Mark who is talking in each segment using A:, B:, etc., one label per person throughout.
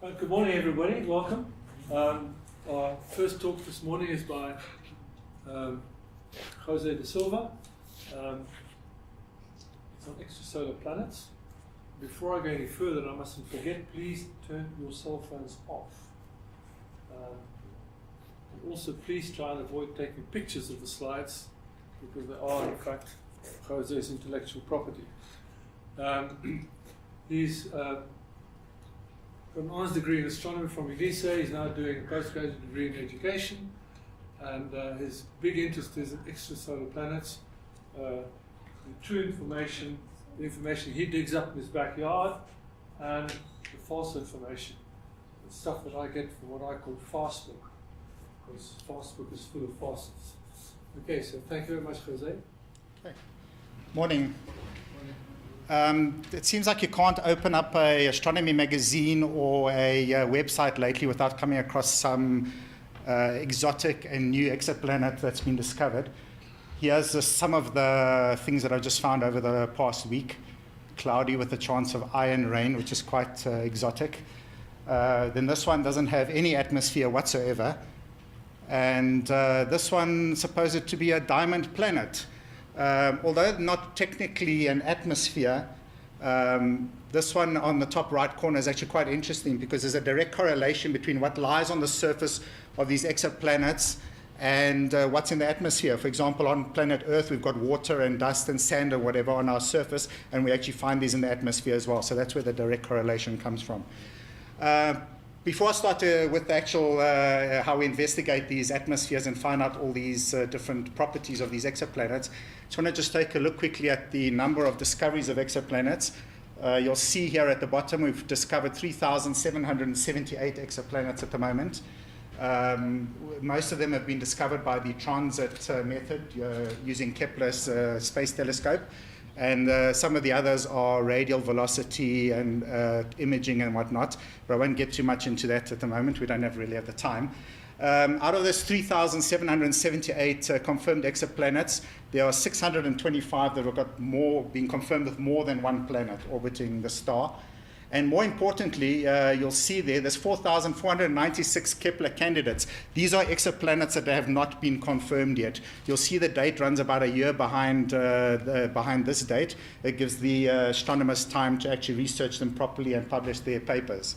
A: Good morning, everybody. Welcome. Our first talk this morning is by José da Silva. It's on extrasolar planets. Before I go any further, I mustn't forget, please turn your cell phones off. And also, please try and avoid taking pictures of the slides because they are, in fact, José's intellectual property. He's got an honours degree in astronomy from Elise. He's now doing a postgraduate degree in education, and his big interest is in extrasolar planets. The true information, the information he digs up in his backyard, and the false information, the stuff that I get from what I call fastbook, because fastbook is full of farces. Okay, so thank you very much, José.
B: Okay. Morning. It seems like you can't open up an astronomy magazine or a website lately without coming across some exotic and new exoplanet that's been discovered. Here's some of the things that I just found over the past week. Cloudy with a chance of iron rain, which is quite exotic. Then this one doesn't have any atmosphere whatsoever. And this one supposed to be a diamond planet. Although not technically an atmosphere, this one on the top right corner is actually quite interesting because there's a direct correlation between what lies on the surface of these exoplanets and what's in the atmosphere. For example, on planet Earth, we've got water and dust and sand or whatever on our surface, and we actually find these in the atmosphere as well. So that's where the direct correlation comes from. Before I start with the actual how we investigate these atmospheres and find out all these different properties of these exoplanets, I just want to just take a look quickly at the number of discoveries of exoplanets. You'll see here at the bottom we've discovered 3,778 exoplanets at the moment. Most of them have been discovered by the transit method using Kepler's space telescope. And some of the others are radial velocity and imaging and whatnot, but I won't get too much into that at the moment. We don't really have the time. Out of those 3,778 confirmed exoplanets, there are 625 that have got being confirmed with more than one planet orbiting the star. And more importantly, you'll see there's 4,496 Kepler candidates. These are exoplanets that have not been confirmed yet. You'll see the date runs about a year behind this date. It gives the astronomers time to actually research them properly and publish their papers.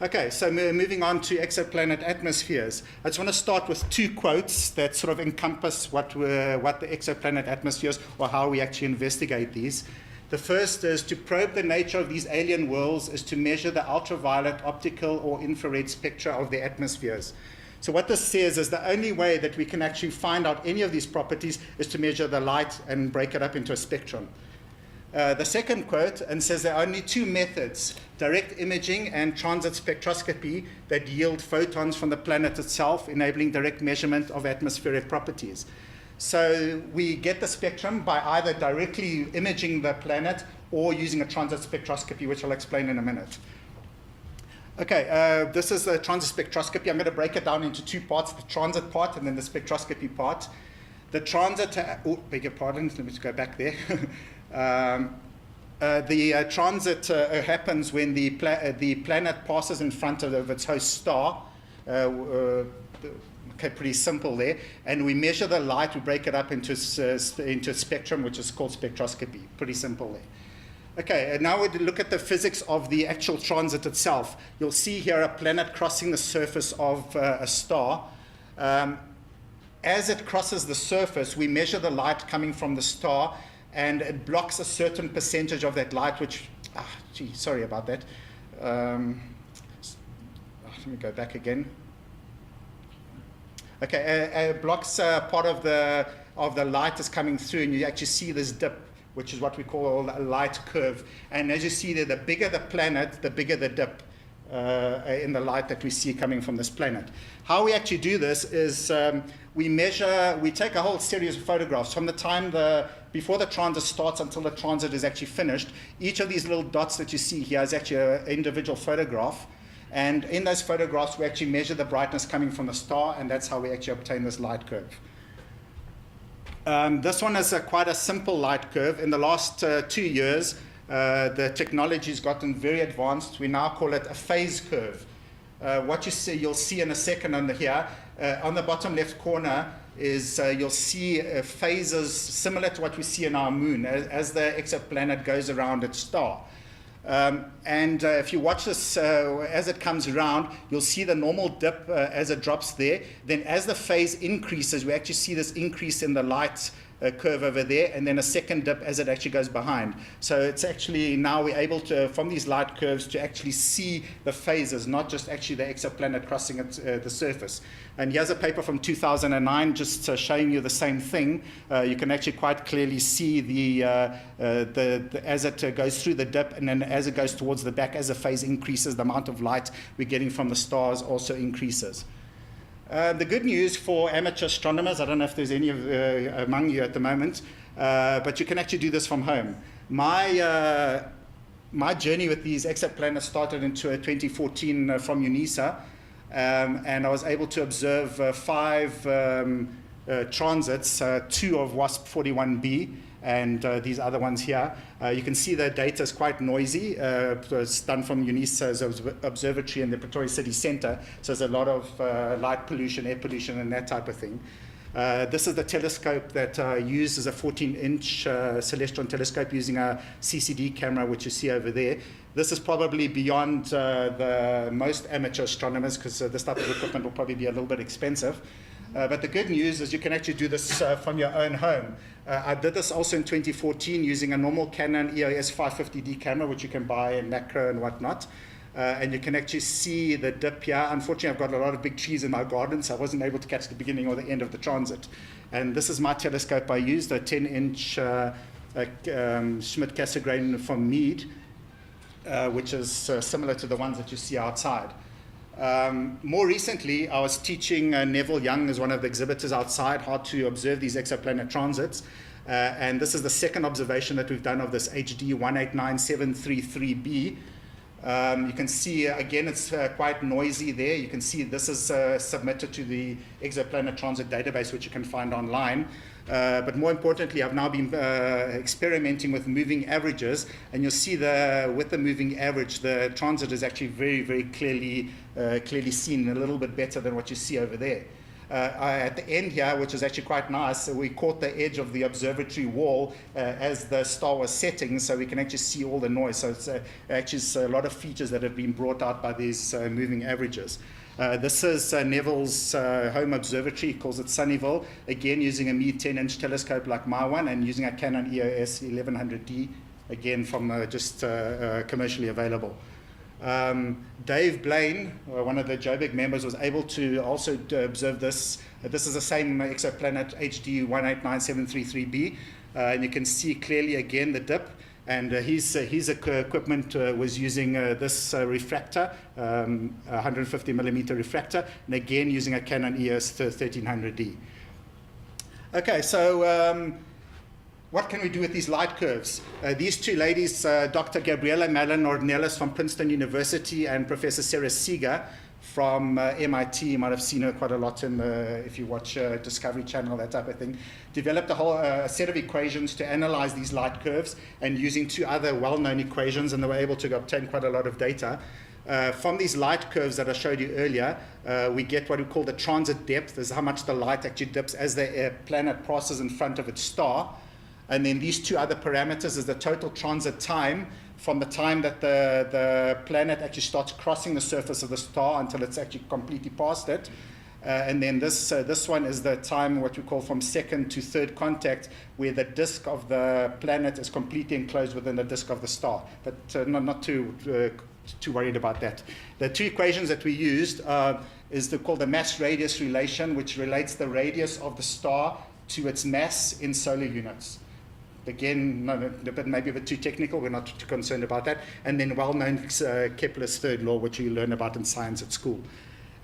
B: Okay, so moving on to exoplanet atmospheres. I just want to start with two quotes that sort of encompass what the exoplanet atmospheres or how we actually investigate these. The first is to probe the nature of these alien worlds is to measure the ultraviolet, optical, or infrared spectra of their atmospheres. So what this says is the only way that we can actually find out any of these properties is to measure the light and break it up into a spectrum. The second quote and says there are only two methods, direct imaging and transit spectroscopy, that yield photons from the planet itself, enabling direct measurement of atmospheric properties. So we get the spectrum by either directly imaging the planet or using a transit spectroscopy, which I'll explain in a minute. Okay, this is the transit spectroscopy. I'm going to break it down into two parts, the transit part and then the spectroscopy part. The transit, beg your pardon, let me just go back there. The transit happens when the planet passes in front of its host star. Okay, pretty simple there. And we measure the light, we break it up into a spectrum, which is called spectroscopy. Pretty simple there. Okay, and now we look at the physics of the actual transit itself. You'll see here a planet crossing the surface of a star. As it crosses the surface, we measure the light coming from the star, and it blocks a certain percentage of that light, which, sorry about that. Let me go back again. Okay, blocks part of the light is coming through, and you actually see this dip, which is what we call a light curve. And as you see there, the bigger the planet, the bigger the dip in the light that we see coming from this planet. How we actually do this is we take a whole series of photographs from the time before the transit starts until the transit is actually finished. Each of these little dots that you see here is actually an individual photograph. And in those photographs, we actually measure the brightness coming from the star, and that's how we actually obtain this light curve. This one is quite a simple light curve. In the last 2 years, the technology's gotten very advanced. We now call it a phase curve. What you'll see in a second on here, on the bottom left corner is you'll see phases similar to what we see in our moon as the exoplanet goes around its star. If you watch this as it comes around, you'll see the normal dip as it drops there. Then as the phase increases, we actually see this increase in the light curve over there, and then a second dip as it actually goes behind. So it's actually now we're able to, from these light curves, to actually see the phases, not just actually the exoplanet crossing the surface. And here's a paper from 2009 just showing you the same thing. You can actually quite clearly see as it goes through the dip, and then as it goes towards the back, as the phase increases, the amount of light we're getting from the stars also increases. The good news for amateur astronomers, I don't know if there's any among you at the moment, but you can actually do this from home. My journey with these exoplanets started in 2014 from UNISA, and I was able to observe 5 transits, 2 of WASP 41b, and these other ones here. You can see the data is quite noisy. It's done from UNISA's observatory in the Pretoria City Centre, so there's a lot of light pollution, air pollution, and that type of thing. This is the telescope that uses a 14-inch Celestron telescope using a CCD camera, which you see over there. This is probably beyond the most amateur astronomers, because this type of equipment will probably be a little bit expensive. But the good news is you can actually do this from your own home. I did this also in 2014 using a normal Canon EOS 550D camera, which you can buy in macro and whatnot. And you can actually see the dip here. Unfortunately, I've got a lot of big trees in my garden, so I wasn't able to catch the beginning or the end of the transit. And this is my telescope I used, a 10-inch Schmidt-Cassegrain from Mead, which is similar to the ones that you see outside. More recently, I was teaching Neville Young, as one of the exhibitors outside, how to observe these exoplanet transits. And this is the second observation that we've done of this HD 189733b. You can see, again, it's quite noisy there. You can see this is submitted to the Exoplanet Transit database, which you can find online. But more importantly, I've now been experimenting with moving averages, and you'll see with the moving average, the transit is actually very, very clearly seen, a little bit better than what you see over there. At the end here, which is actually quite nice, we caught the edge of the observatory wall as the star was setting, so we can actually see all the noise. So it's actually a lot of features that have been brought out by these moving averages. This is Neville's home observatory. He calls it Sunnyville, again using a Meade 10-inch telescope like my one, and using a Canon EOS 1100D, again from just commercially available. Dave Blaine, one of the Joburg members, was able to also observe this. This is the same exoplanet HD 189733b, and you can see clearly again the dip. And his equipment was using this refractor, 150 millimeter refractor, and again using a Canon EOS 1300D. Okay, so what can we do with these light curves? These two ladies, Dr. Gabriela Malin-Ornelas from Princeton University and Professor Sarah Seeger from MIT, you might have seen her quite a lot if you watch Discovery Channel, that type of thing, developed a whole set of equations to analyze these light curves, and using 2 other well-known equations, and they were able to obtain quite a lot of data. From these light curves that I showed you earlier, we get what we call the transit depth. This is how much the light actually dips as the planet passes in front of its star. And then these 2 other parameters is the total transit time from the time that the planet actually starts crossing the surface of the star until it's actually completely past it. And then this one is the time, what we call from second to third contact, where the disk of the planet is completely enclosed within the disk of the star. But not too worried about that. The 2 equations that we used is called the mass-radius relation, which relates the radius of the star to its mass in solar units. Again, but maybe a bit too technical. We're not too concerned about that. And then well-known Kepler's third law, which you learn about in science at school.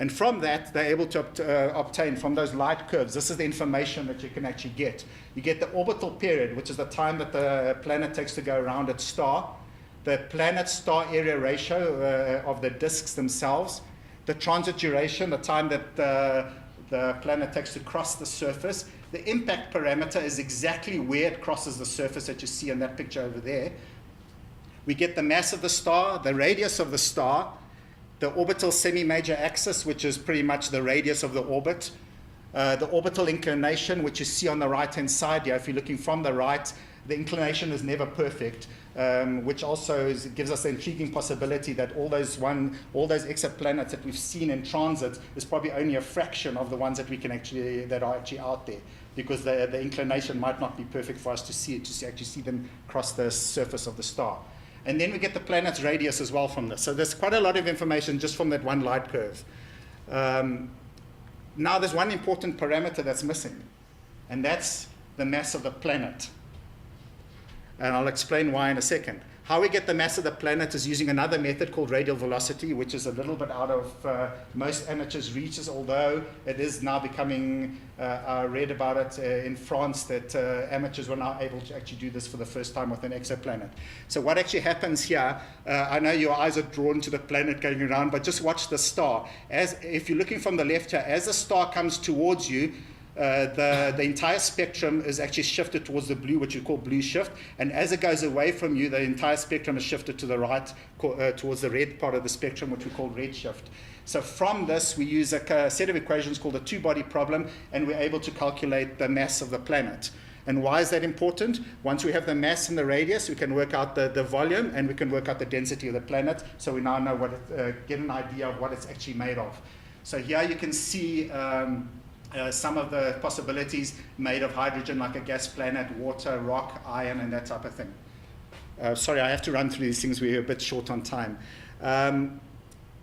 B: And from that, they're able to obtain from those light curves. This is the information that you can actually get. You get the orbital period, which is the time that the planet takes to go around its star, the planet-star area ratio of the disks themselves, the transit duration, the time that the planet takes to cross the surface. The impact parameter is exactly where it crosses the surface that you see in that picture over there. We get the mass of the star, the radius of the star, the orbital semi-major axis, which is pretty much the radius of the orbit, the orbital inclination, which you see on the right-hand side here. If you're looking from the right, the inclination is never perfect, which also gives us the intriguing possibility that all those exoplanets that we've seen in transit is probably only a fraction of the ones that that are actually out there, because the inclination might not be perfect for us to actually see them cross the surface of the star. And then we get the planet's radius as well from this. So there's quite a lot of information just from that one light curve. Now there's one important parameter that's missing, and that's the mass of the planet. And I'll explain why in a second. How we get the mass of the planet is using another method called radial velocity, which is a little bit out of most amateurs' reaches, although it is now becoming, I read about it in France, that amateurs were now able to actually do this for the first time with an exoplanet. So what actually happens here, I know your eyes are drawn to the planet going around, but just watch the star. If you're looking from the left here, as the star comes towards you, the entire spectrum is actually shifted towards the blue, which we call blue shift, and as it goes away from you, the entire spectrum is shifted to the right, towards the red part of the spectrum, which we call red shift. So from this, we use a set of equations called the two-body problem, and we're able to calculate the mass of the planet. And why is that important? Once we have the mass and the radius, we can work out the volume, and we can work out the density of the planet, so we now know get an idea of what it's actually made of. So here you can see some of the possibilities made of hydrogen, like a gas planet, water, rock, iron, and that type of thing. Sorry, I have to run through these things. We're a bit short on time.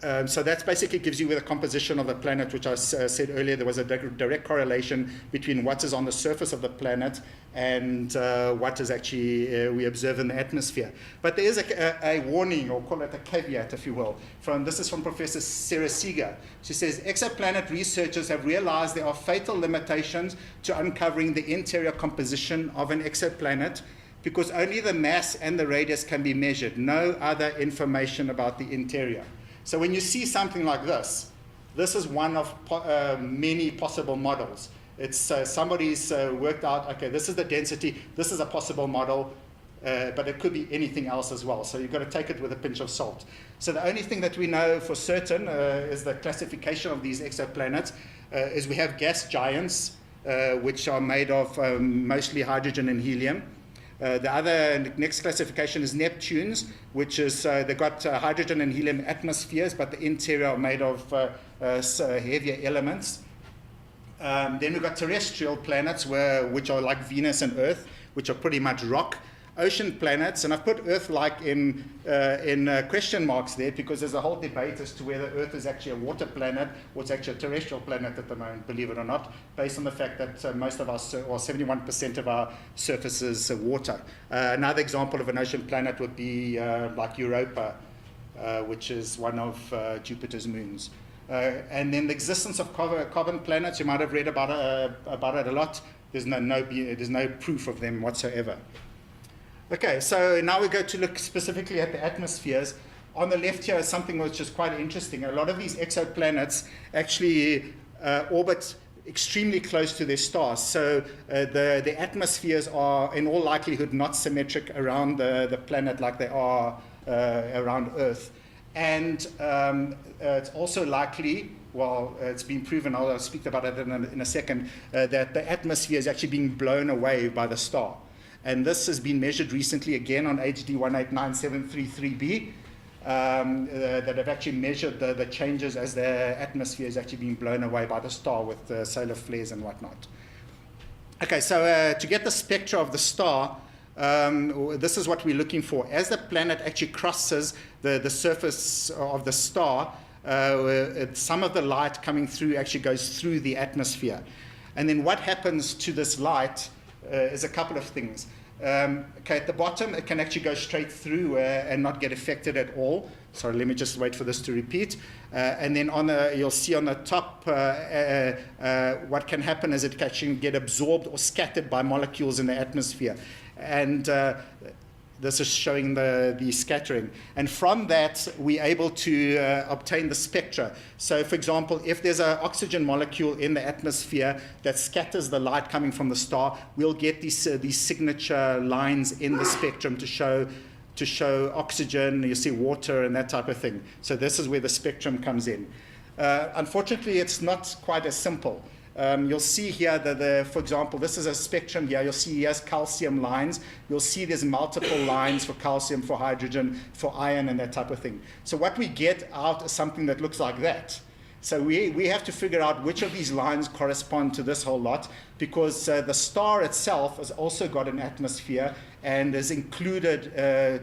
B: So that basically gives you the composition of the planet, which I said earlier. There was a direct correlation between what is on the surface of the planet and what is actually we observe in the atmosphere. But there is a warning, or call it a caveat, if you will. This is from Professor Sarah Seeger. She says, exoplanet researchers have realized there are fatal limitations to uncovering the interior composition of an exoplanet, because only the mass and the radius can be measured, no other information about the interior. So when you see something like this is one of many possible models. It's somebody's worked out, okay, this is the density, this is a possible model, but it could be anything else as well. So you've got to take it with a pinch of salt. So the only thing that we know for certain is the classification of these exoplanets is we have gas giants, which are made of mostly hydrogen and helium. The next classification is Neptunes, which is they've got hydrogen and helium atmospheres, but the interior are made of heavier elements. Then we've got terrestrial planets, which are like Venus and Earth, which are pretty much rock. Ocean planets, and I've put Earth-like in question marks there, because there's a whole debate as to whether Earth is actually a water planet or it's actually a terrestrial planet at the moment, believe it or not, based on the fact that most of our, or 71% of our surface is water. Another example of an ocean planet would be like Europa, which is one of Jupiter's moons. And then the existence of carbon planets, you might have read about it a lot. There's no proof of them whatsoever. Okay, so now we go to look specifically at the atmospheres. On the left here is something which is quite interesting. A lot of these exoplanets actually orbit extremely close to their stars. So the atmospheres are in all likelihood not symmetric around the planet like they are around Earth. And it's also likely, well, it's been proven, I'll speak about it in a second, that the atmosphere is actually being blown away by the star. And this has been measured recently again on HD 1897333b, that have actually measured the changes as the atmosphere is actually being blown away by the star with solar flares and whatnot. Okay, so to get the spectra of the star, this is what we're looking for. As the planet actually crosses the surface of the star, some of the light coming through actually goes through the atmosphere. And then what happens to this light is a couple of things. Okay, at the bottom, it can actually go straight through and not get affected at all. Sorry, let me just wait for this to repeat. And then you'll see on the top, what can happen is it can actually get absorbed or scattered by molecules in the atmosphere. And this is showing the scattering. And from that, we're able to obtain the spectra. So, for example, if there's an oxygen molecule in the atmosphere that scatters the light coming from the star, we'll get these signature lines in the spectrum to to show oxygen, you see water and that type of thing. So this is where the spectrum comes in. Unfortunately, it's not quite as simple. You'll see here that, for example, this is a spectrum here. You'll see here's calcium lines. You'll see there's multiple lines for calcium, for hydrogen, for iron, and that type of thing. So what we get out is something that looks like that. So we have to figure out which of these lines correspond to this whole lot, because the star itself has also got an atmosphere and is included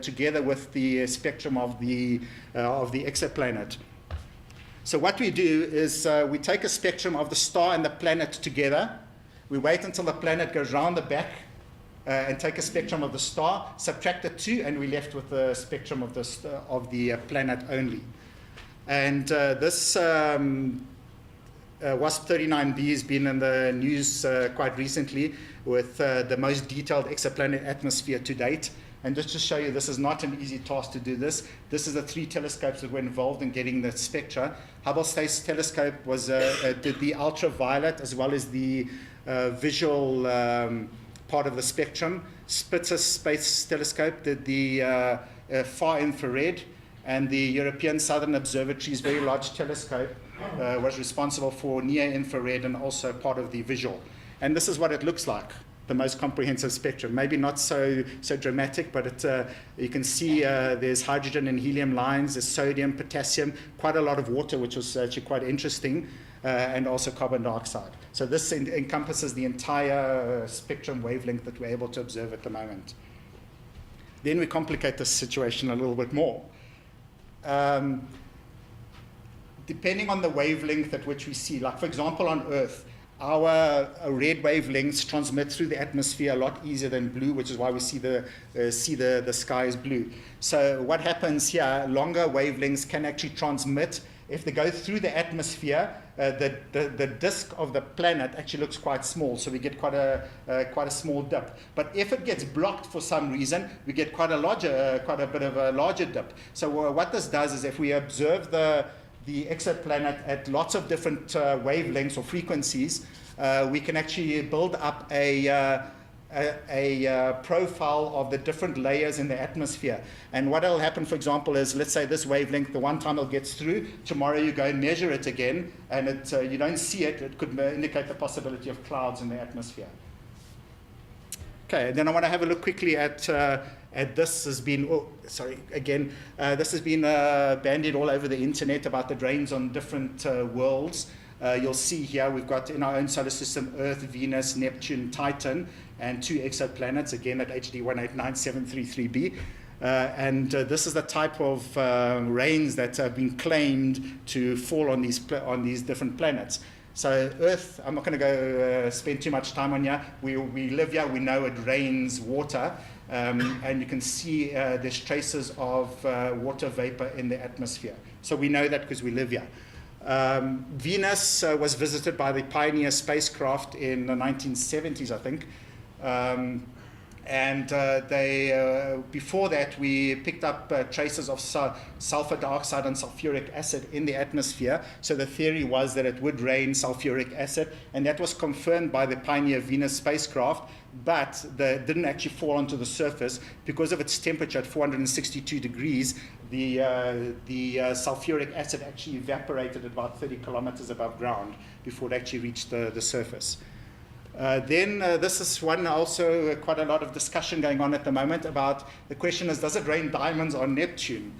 B: together with the spectrum of the exoplanet. So what we do is we take a spectrum of the star and the planet together. We wait until the planet goes round the back and take a spectrum of the star, subtract the two, and we're left with the spectrum of the planet only. And this WASP-39b has been in the news quite recently with the most detailed exoplanet atmosphere to date. And just to show you, this is not an easy task to do this. This is the 3 telescopes that were involved in getting the spectra. Hubble Space Telescope did the ultraviolet as well as the visual part of the spectrum. Spitzer Space Telescope did the far infrared. And the European Southern Observatory's very large telescope was responsible for near-infrared and also part of the visual. And this is what it looks like, the most comprehensive spectrum. Maybe not so dramatic, but you can see there's hydrogen and helium lines, there's sodium, potassium, quite a lot of water, which was actually quite interesting, and also carbon dioxide. So this encompasses the entire spectrum wavelength that we're able to observe at the moment. Then we complicate this situation a little bit more. Depending on the wavelength at which we see, like for example on Earth, our red wavelengths transmit through the atmosphere a lot easier than blue, which is why we see the sky is blue. So what happens here, longer wavelengths can actually transmit. If they go through the atmosphere, the disk of the planet actually looks quite small, so we get quite a small dip. But if it gets blocked for some reason, we get quite a bit of a larger dip. So what this does is, if we observe the exoplanet at lots of different wavelengths or frequencies, we can actually build up a profile of the different layers in the atmosphere. And what will happen, for example, is, let's say this wavelength, the one time it gets through, tomorrow you go and measure it again, and you don't see it. It could indicate the possibility of clouds in the atmosphere. Okay, and then I want to have a look quickly at this has been, this has been bandied all over the internet about the drains on different worlds. You'll see here we've got in our own solar system Earth, Venus, Neptune, Titan, and 2 exoplanets, again at HD 1897333b. And this is the type of rains that have been claimed to fall on these different planets. So Earth, I'm not going to go spend too much time on here. We live here, we know it rains water, and you can see there's traces of water vapor in the atmosphere. So we know that because we live here. Venus was visited by the Pioneer spacecraft in the 1970s, I think. Before that, we picked up traces of sulfur dioxide and sulfuric acid in the atmosphere. So the theory was that it would rain sulfuric acid, and that was confirmed by the Pioneer Venus spacecraft, but it didn't actually fall onto the surface because of its temperature at 462 degrees. The sulfuric acid actually evaporated at about 30 kilometers above ground before it actually reached the surface. This is one also quite a lot of discussion going on at the moment about, the question is, does it rain diamonds on Neptune?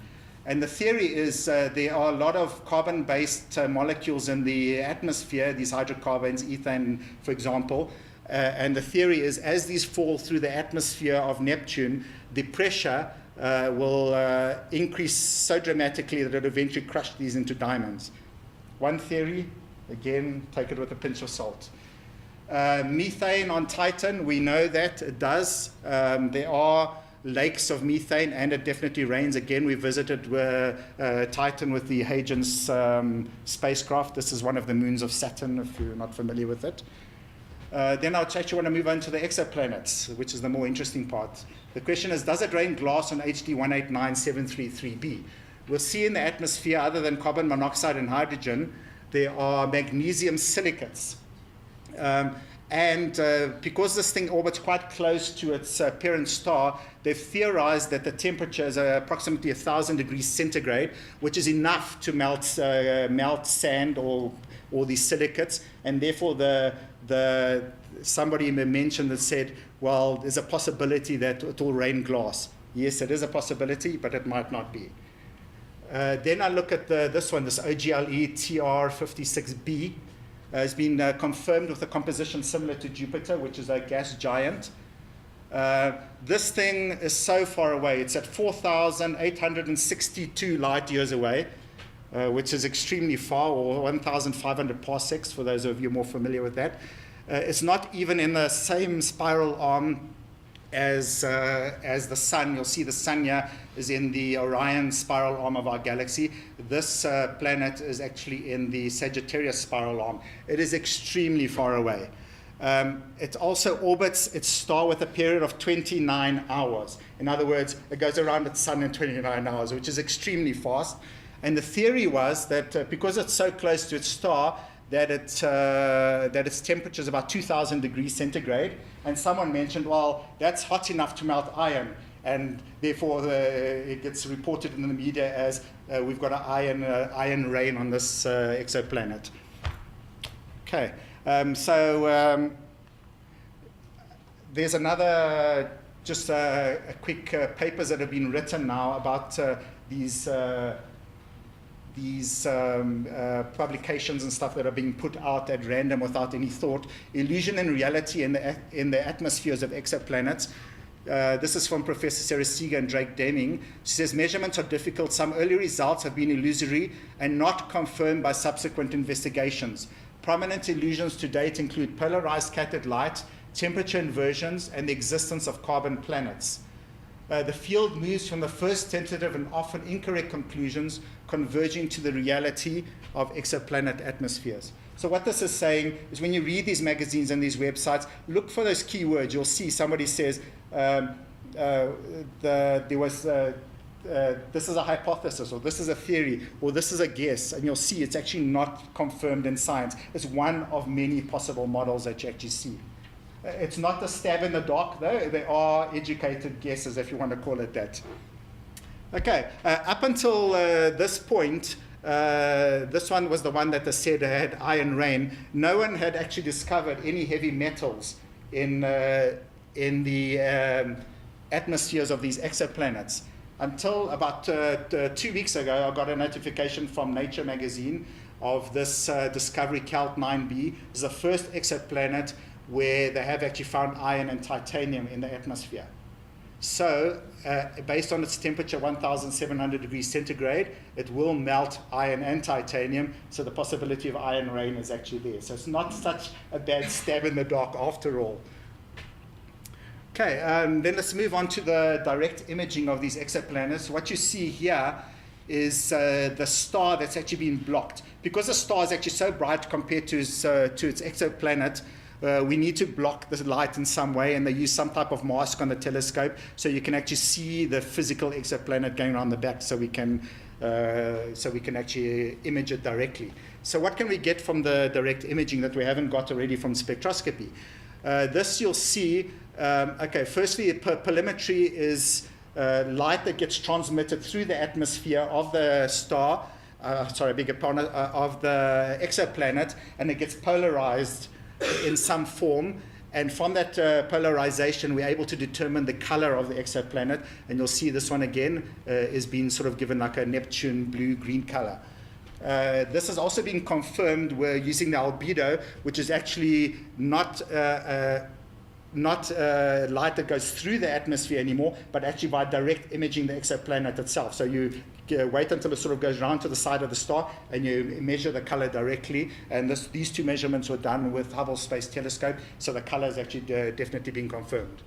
B: And the theory is there are a lot of carbon-based molecules in the atmosphere, these hydrocarbons, ethane, for example. And the theory is, as these fall through the atmosphere of Neptune, the pressure will increase so dramatically that it will eventually crush these into diamonds. One theory, again, take it with a pinch of salt. Methane on Titan, we know that it does. There are lakes of methane, and it definitely rains. Again, we visited Titan with the Huygens spacecraft. This is one of the moons of Saturn, if you're not familiar with it. Then I actually want to move on to the exoplanets, which is the more interesting part. The question is, does it rain glass on HD 1897333b? We'll see in the atmosphere, other than carbon monoxide and hydrogen, there are magnesium silicates. And because this thing orbits quite close to its parent star, they've theorized that the temperatures are approximately 1,000 degrees centigrade, which is enough to melt sand or these silicates. And therefore, somebody mentioned that said, well, there's a possibility that it will rain glass. Yes, it is a possibility, but it might not be. Then I look at this one, this OGLE TR56b. Has been confirmed with a composition similar to Jupiter, which is a gas giant. This thing is so far away. It's at 4,862 light years away, which is extremely far, or 1,500 parsecs, for those of you more familiar with that. It's not even in the same spiral arm as the Sun. You'll see the Sun here is in the Orion spiral arm of our galaxy. This planet is actually in the Sagittarius spiral arm. It is extremely far away. It also orbits its star with a period of 29 hours. In other words, it goes around its Sun in 29 hours, which is extremely fast. And the theory was that because it's so close to its star, that its temperature is about 2,000 degrees centigrade. And someone mentioned, well, that's hot enough to melt iron. And therefore, it gets reported in the media as we've got an iron rain on this exoplanet. Okay, there's another, just a quick papers that have been written now about these publications and stuff that are being put out at random without any thought. Illusion and reality in the atmospheres of exoplanets. This is from Professor Sarah Seeger and Drake Deming. She says, measurements are difficult. Some early results have been illusory and not confirmed by subsequent investigations. Prominent illusions to date include polarized scattered light, temperature inversions, and the existence of carbon planets. The field moves from the first tentative and often incorrect conclusions converging to the reality of exoplanet atmospheres. So what this is saying is when you read these magazines and these websites, look for those keywords. You'll see somebody says, this is a hypothesis, or this is a theory, or this is a guess, and you'll see it's actually not confirmed in science. It's one of many possible models that you actually see. It's not a stab in the dark, though. They are educated guesses, if you want to call it that. Okay, up until this point, this one was the one that they said had iron rain. No one had actually discovered any heavy metals in the atmospheres of these exoplanets. Until about 2 weeks ago, I got a notification from Nature magazine of this discovery, Calt 9b. It's the first exoplanet where they have actually found iron and titanium in the atmosphere. So, based on its temperature, 1,700 degrees centigrade, it will melt iron and titanium, so the possibility of iron rain is actually there. So it's not such a bad stab in the dark after all. Okay, then let's move on to the direct imaging of these exoplanets. What you see here is the star that's actually been blocked. Because the star is actually so bright compared to its exoplanet, we need to block the light in some way, and they use some type of mask on the telescope so you can actually see the physical exoplanet going around the back, so we can actually image it directly. So what can we get from the direct imaging that we haven't got already from spectroscopy? This you'll see, okay, firstly, perimetry is light that gets transmitted through the atmosphere of the star, of the exoplanet, and it gets polarized in some form, and from that polarization we're able to determine the color of the exoplanet, and you'll see this one again is being sort of given like a Neptune blue-green color. This has also been confirmed. We're using the albedo, which is actually not light that goes through the atmosphere anymore, but actually by direct imaging the exoplanet itself. So you wait until it sort of goes round to the side of the star, and you measure the color directly. And these two measurements were done with Hubble Space Telescope, so the color has actually definitely been confirmed.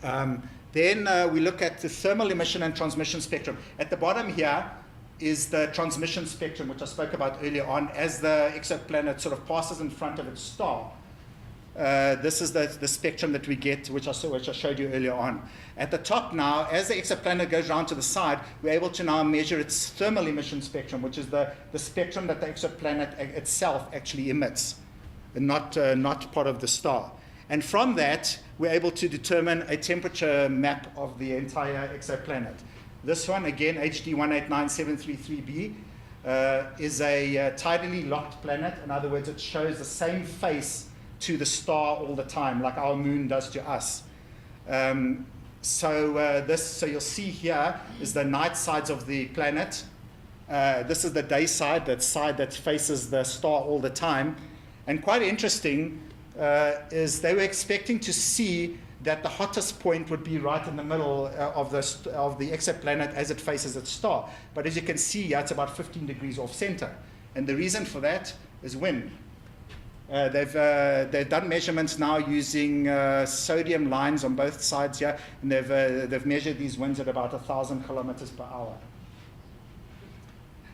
B: Then we look at the thermal emission and transmission spectrum. At the bottom here is the transmission spectrum, which I spoke about earlier on, as the exoplanet sort of passes in front of its star. This is the spectrum that we get, which I showed you earlier on. At the top now, as the exoplanet goes round to the side, we're able to now measure its thermal emission spectrum, which is the spectrum that the exoplanet itself actually emits. not part of the star. And from that, we're able to determine a temperature map of the entire exoplanet. This one, again, HD 189733b, is a tidally locked planet. In other words, it shows the same face to the star all the time, like our moon does to us. So you'll see here is the night sides of the planet. This is the day side, that side that faces the star all the time. And quite interesting is they were expecting to see that the hottest point would be right in the middle of the exoplanet as it faces its star. But as you can see, it's about 15 degrees off center. And the reason for that is wind. They've done measurements now using sodium lines on both sides here, and they've measured these winds at about 1,000 kilometers per hour.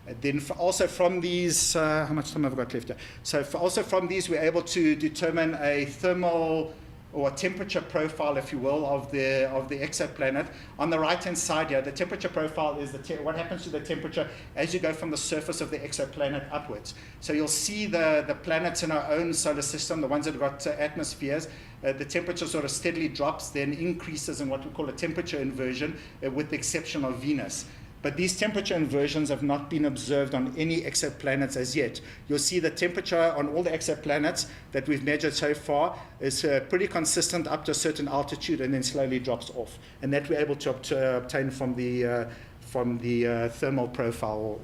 B: And then also from these, how much time have I got left here? So also from these, we're able to determine a thermal or a temperature profile, if you will, of the exoplanet. On the right-hand side here, the temperature profile is what happens to the temperature as you go from the surface of the exoplanet upwards. So you'll see the planets in our own solar system, the ones that have got atmospheres, the temperature sort of steadily drops, then increases in what we call a temperature inversion, with the exception of Venus. But these temperature inversions have not been observed on any exoplanets as yet. You'll see the temperature on all the exoplanets that we've measured so far is pretty consistent up to a certain altitude and then slowly drops off. And that we're able to obtain from the thermal profile.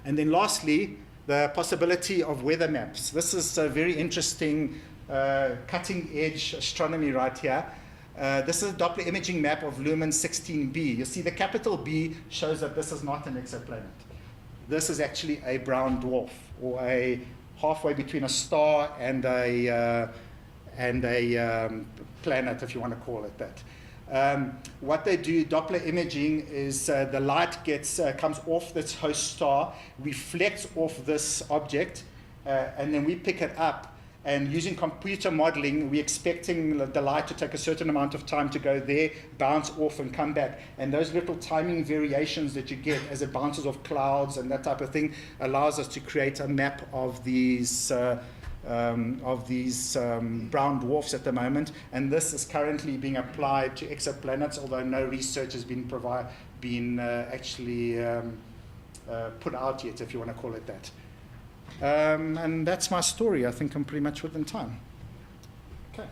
B: And then lastly, the possibility of weather maps. This is a very interesting cutting edge astronomy right here. This is a Doppler imaging map of lumen 16b. You see the capital B shows that this is not an exoplanet. This is actually a brown dwarf, or a halfway between a star and a planet, if you want to call it that. What they do, Doppler imaging, is the light comes off this host star, reflects off this object, and then we pick it up. And using computer modeling, we're expecting the light to take a certain amount of time to go there, bounce off and come back. And those little timing variations that you get as it bounces off clouds and that type of thing allows us to create a map of these brown dwarfs at the moment. And this is currently being applied to exoplanets, although no research has been actually put out yet, if you want to call it that. And that's my story. I think I'm pretty much within time. Okay.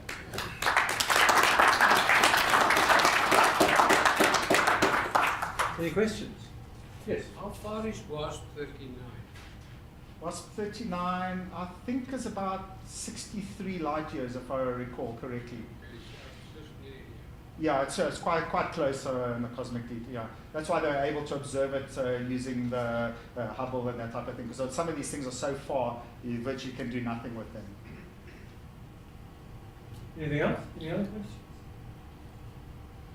A: Any questions? Yes.
C: How far is WASP 39?
B: WASP 39, I think, is about 63 light years, if I recall correctly. Yeah, it's quite close in the cosmic detail. Yeah, that's why they were able to observe it using the Hubble and that type of thing. Because some of these things are so far, you virtually can do nothing with them.
A: Anything else? Any other questions?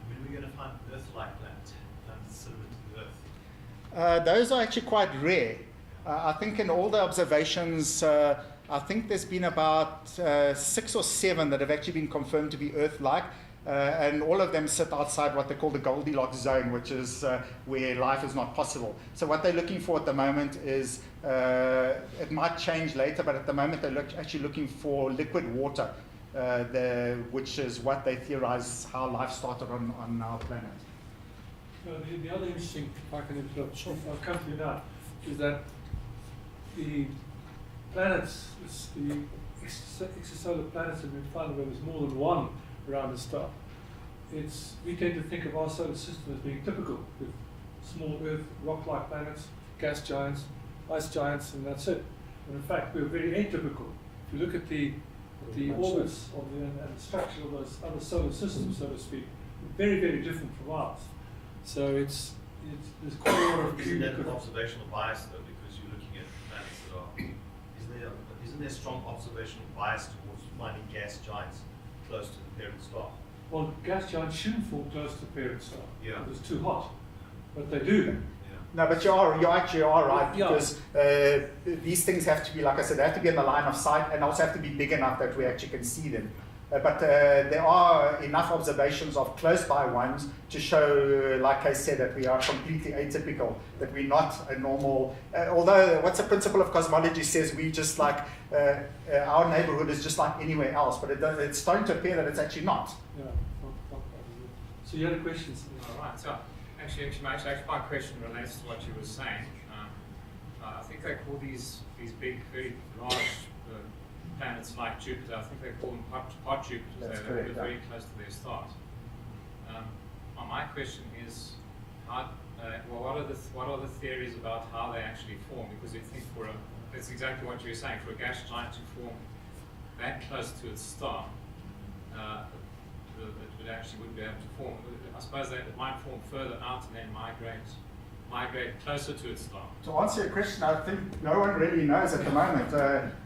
D: When are we going to find Earth-like planets similar to the Earth?
B: Those are actually quite rare. I think in all the observations, I think there's been about 6 or 7 that have actually been confirmed to be Earth-like. And all of them sit outside what they call the Goldilocks zone, which is where life is not possible. So what they're looking for at the moment is, it might change later, but at the moment they're actually looking for liquid water, which is what they theorize how life started on our planet.
A: The other interesting, if I can interrupt, I'll come to you now, is that the planets, the extrasolar planets have been found where there's more than one around the star. We tend to think of our solar system as being typical, with small Earth, rock-like planets, gas giants, ice giants, and that's it. And in fact, we're very atypical. If you look at the orbits of and the structure of those other solar systems, so to speak, very, very different from ours. So there's quite a lot of
D: Isn't that an observational bias, though, because you're looking at planets that are... Isn't there strong observational bias towards finding gas giants close to the parent star?
A: Well, gas giants shouldn't fall close to the parent star.
D: Yeah.
A: It's too hot. But they do.
D: Yeah.
B: No, but you actually are right, because these things have to be, like I said, they have to be in the line of sight and also have to be big enough that we actually can see them. But there are enough observations of close-by ones to show, like I said, that we are completely atypical, that we're not a normal, although what's the principle of cosmology says we just like, our neighborhood is just like anywhere else, but it's starting to appear that it's actually not.
A: Yeah. So you had a question?
C: All right. So actually, my question relates to what you were saying. I think they call these big, very large planets like Jupiter. I think they call them hot Jupiters.
B: That's
C: They're
B: correct,
C: very close to their stars. My question is, what are the theories about how they actually form? Because you think that's exactly what you were saying. For a gas giant to form that close to its star, it actually wouldn't be able to form. I suppose that it might form further out and then migrate closer to its star.
B: To answer your question, I think no one really knows at the moment.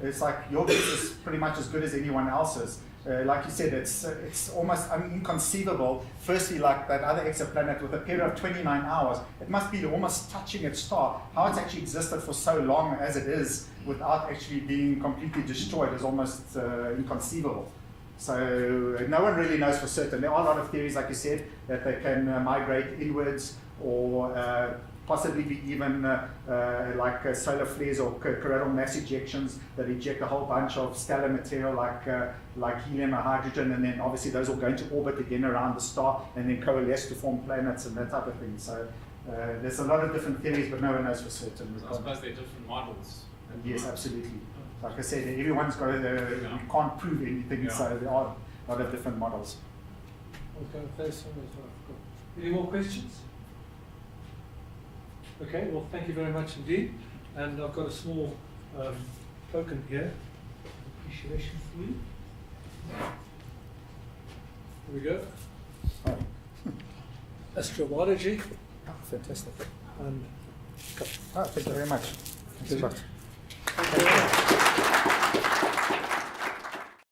B: It's like your guess is pretty much as good as anyone else's. Like you said, it's almost inconceivable. Firstly, like that other exoplanet with a period of 29 hours, it must be almost touching its star. How it's actually existed for so long as it is without actually being completely destroyed is almost inconceivable. So no one really knows for certain. There are a lot of theories, like you said, that they can migrate inwards or possibly be even like solar flares or coronal mass ejections that eject a whole bunch of stellar material like helium or hydrogen, and then obviously those will go into orbit again around the star and then coalesce to form planets and that type of thing. So there's a lot of different theories, but no one knows for certain.
C: So I suppose they're different models.
B: Yes, absolutely. Like I said, everyone's got we can't prove anything, so there are a lot of different models.
A: Okay, thanks so much. Any more questions? Okay, well, thank you very much indeed. And I've got a small token here. Appreciation for you. Here we go.
B: Oh.
A: Astrobiology.
B: Oh, fantastic.
A: And
B: thank you very much. Thanks a lot.
A: thank you.